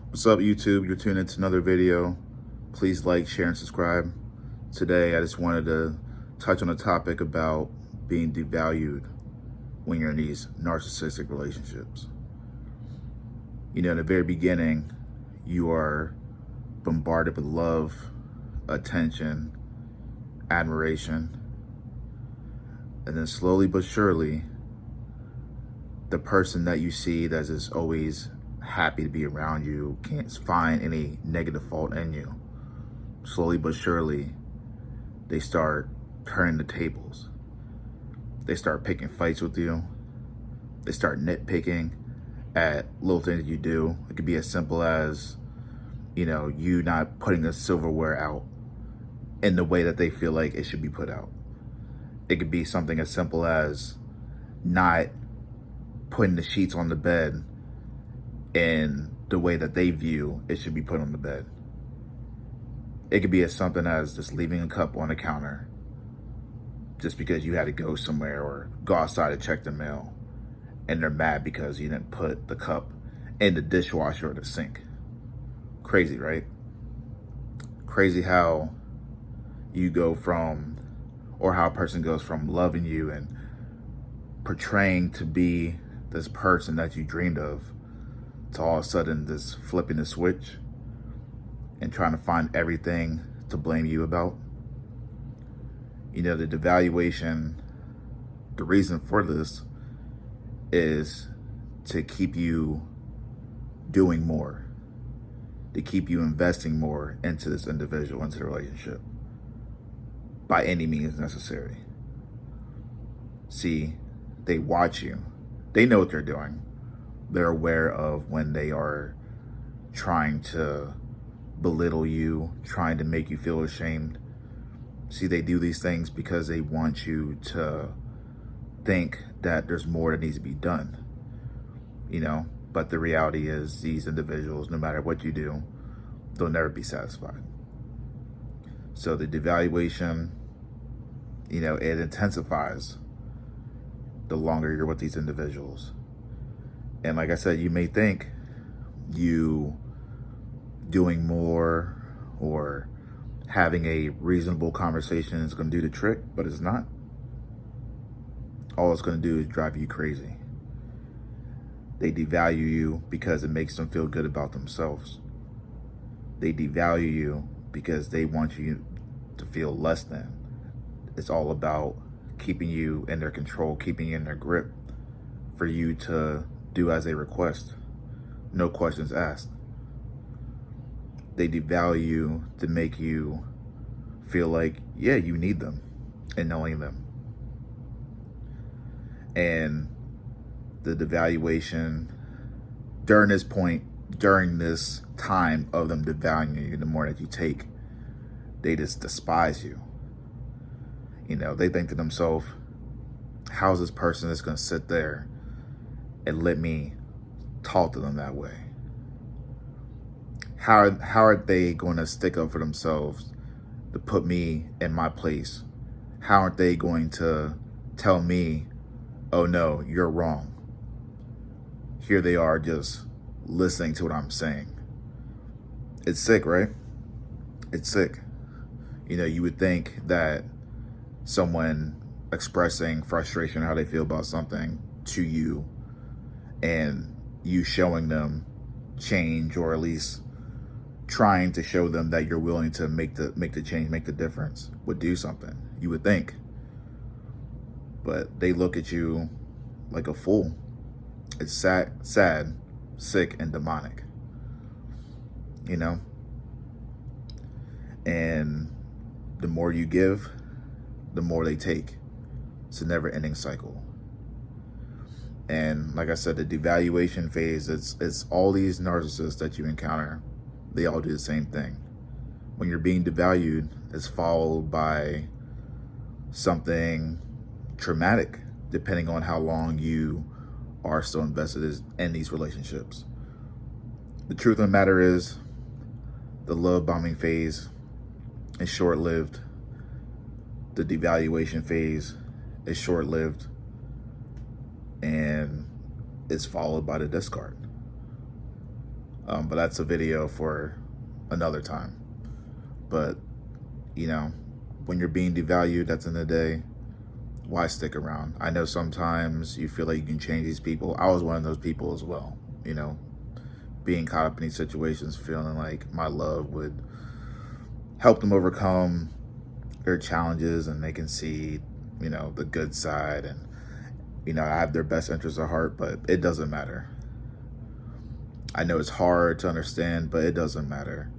What's up, YouTube? You're tuning into another video. Please like, share, and subscribe. Today, I just wanted to touch on a topic about being devalued when you're in these narcissistic relationships. You know, in the very beginning, you are bombarded with love, attention, admiration, and then slowly but surely, the person that you see that is always happy to be around you can't find any negative fault in you. Slowly but surely, they start turning the tables. They start picking fights with you. They start nitpicking at little things you do. It could be as simple as, you not putting the silverware out in the way that they feel like it should be put out. It could be something as simple as not putting the sheets on the bed in the way that they view it should be put on the bed. It could be as something as just leaving a cup on the counter just because you had to go somewhere or go outside to check the mail, and they're mad because you didn't put the cup in the dishwasher or the sink. Crazy, right? Crazy how you go from, or how a person goes from loving you and portraying to be this person that you dreamed of to all of a sudden this flipping the switch and trying to find everything to blame you about. You know, the devaluation, the reason for this is to keep you doing more, to keep you investing more into this individual, into the relationship, by any means necessary. See, they watch you. They know what they're doing. They're aware of when they are trying to belittle you, trying to make you feel ashamed. See, they do these things because they want you to think that there's more that needs to be done, but the reality is these individuals, no matter what you do, they'll never be satisfied. So the devaluation, it intensifies the longer you're with these individuals. And like I said, you may think you doing more or having a reasonable conversation is going to do the trick, but it's not. All it's going to do is drive you crazy. They devalue you because it makes them feel good about themselves. They devalue you because they want you to feel less than. It's all about keeping you in their control, keeping you in their grip, for you to do as they request. No questions asked. They devalue you to make you feel like, yeah, you need them and knowing them. And the devaluation during this time of them devaluing you, the more that you take, they just despise you. They think to themselves, how's this person that's going to sit there and let me talk to them that way? How are they going to stick up for themselves to put me in my place? How aren't they going to tell me, oh no, you're wrong? Here they are just listening to what I'm saying. It's sick, right? It's sick. You would think that someone expressing frustration, how they feel about something to you, and you showing them change, or at least trying to show them that you're willing to make the change, make the difference, would do something. You would think. But they look at you like a fool. It's sad, sick, and demonic. And the more you give, the more they take. It's a never-ending cycle. And like I said, the devaluation phase, it's all these narcissists that you encounter. They all do the same thing. When you're being devalued, it's followed by something traumatic, depending on how long you are still invested in these relationships. The truth of the matter is, the love bombing phase is short-lived. The devaluation phase is short-lived, and it's followed by the discard. But that's a video for another time. But, you know, when you're being devalued at the end of the day, why stick around? I know sometimes you feel like you can change these people. I was one of those people as well, you know, being caught up in these situations, feeling like my love would help them overcome their challenges and they can see, you know, the good side and, you know, I have their best interests at heart, but it doesn't matter. I know it's hard to understand, but it doesn't matter.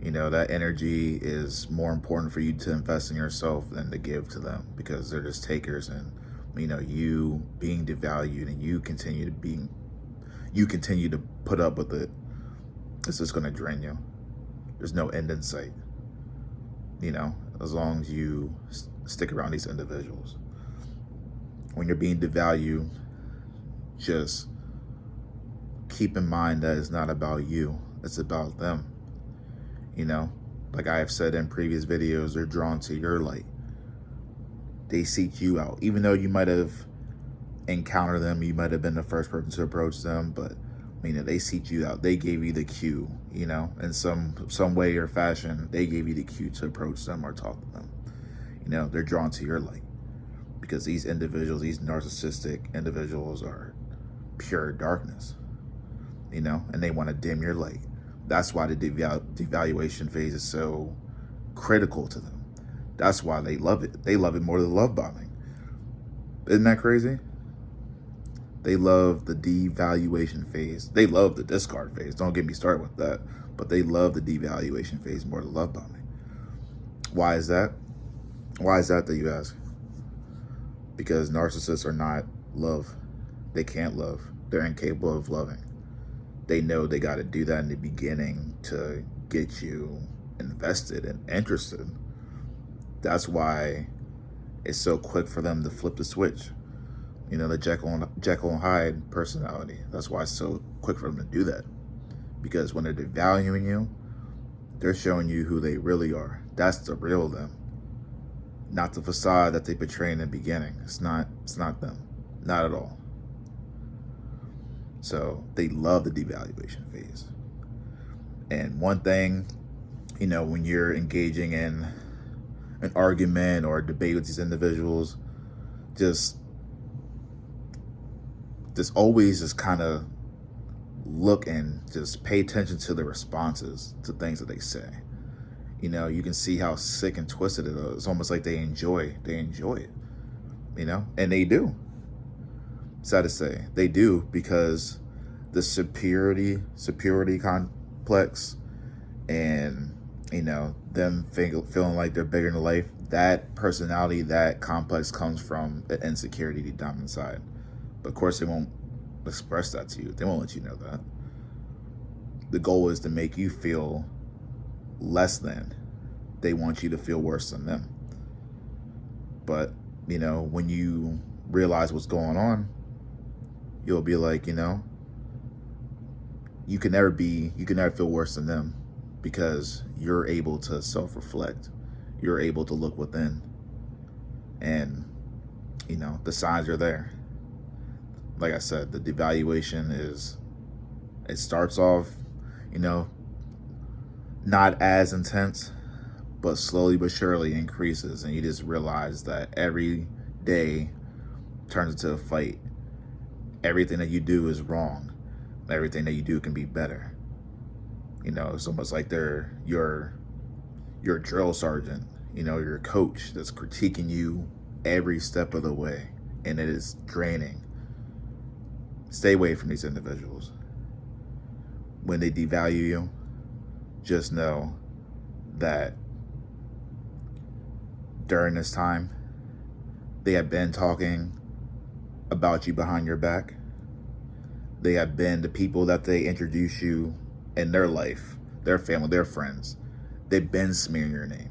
You know, that energy is more important for you to invest in yourself than to give to them, because they're just takers. And, you know, you being devalued and you continue to put up with it, it's just going to drain you. There's no end in sight, you know, as long as you stick around these individuals. When you're being devalued, just keep in mind that it's not about you, it's about them. You know, like I have said in previous videos, they're drawn to your light. They seek you out. Even though you might have encountered them, you might have been the first person to approach them, but you know, they seek you out. They gave you the cue, you know, in some way or fashion, they gave you the cue to approach them or talk to them. You know, they're drawn to your light because these individuals, these narcissistic individuals, are pure darkness, you know, and they want to dim your light. That's why the devaluation phase is so critical to them. That's why they love it. They love it more than love bombing. Isn't that crazy? They love the devaluation phase. They love the discard phase. Don't get me started with that. But they love the devaluation phase more than love bombing. Why is that? Why is that you ask? Because narcissists are not love. They can't love. They're incapable of loving. They know they got to do that in the beginning to get you invested and interested. That's why it's so quick for them to flip the switch. You know, the Jekyll and Hyde personality. That's why it's so quick for them to do that. Because when they're devaluing you, they're showing you who they really are. That's the real them. Not the facade that they portray in the beginning. It's not them. Not at all. So they love the devaluation phase. And one thing, you know, when you're engaging in an argument or a debate with these individuals, just always just kind of look and just pay attention to the responses to things that they say. You know, you can see how sick and twisted it is. It's almost like they enjoy it, you know, and they do. Sad to say, they do, because the superiority complex and, you know, them feeling like they're bigger than life, that personality, that complex comes from the insecurity deep down inside. But of course, they won't express that to you. They won't let you know that. The goal is to make you feel less than. They want you to feel worse than them. But, you know, when you realize what's going on, you'll be like, you know, you can never feel worse than them, because you're able to self-reflect. You're able to look within, and, you know, the signs are there. Like I said, the devaluation it starts off, you know, not as intense, but slowly but surely increases. And you just realize that every day turns into a fight. Everything that you do is wrong. Everything that you do can be better. You know, it's almost like they're your drill sergeant, you know, your coach that's critiquing you every step of the way. And it is draining. Stay away from these individuals. When they devalue you, just know that during this time, they have been talking about you behind your back. They have been the people that they introduce you in their life, their family, their friends. They've been smearing your name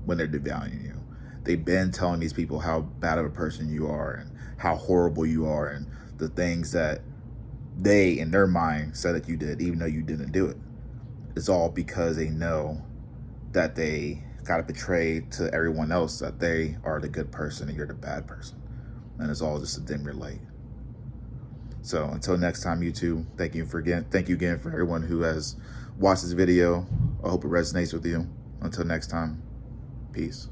when they're devaluing you. They've been telling these people how bad of a person you are and how horrible you are and the things that they, in their mind, said that you did, even though you didn't do it. It's all because they know that they got to portray to everyone else that they are the good person and you're the bad person. And it's all just to dim your light. So until next time, YouTube, thank you again for everyone who has watched this video. I hope it resonates with you. Until next time, peace.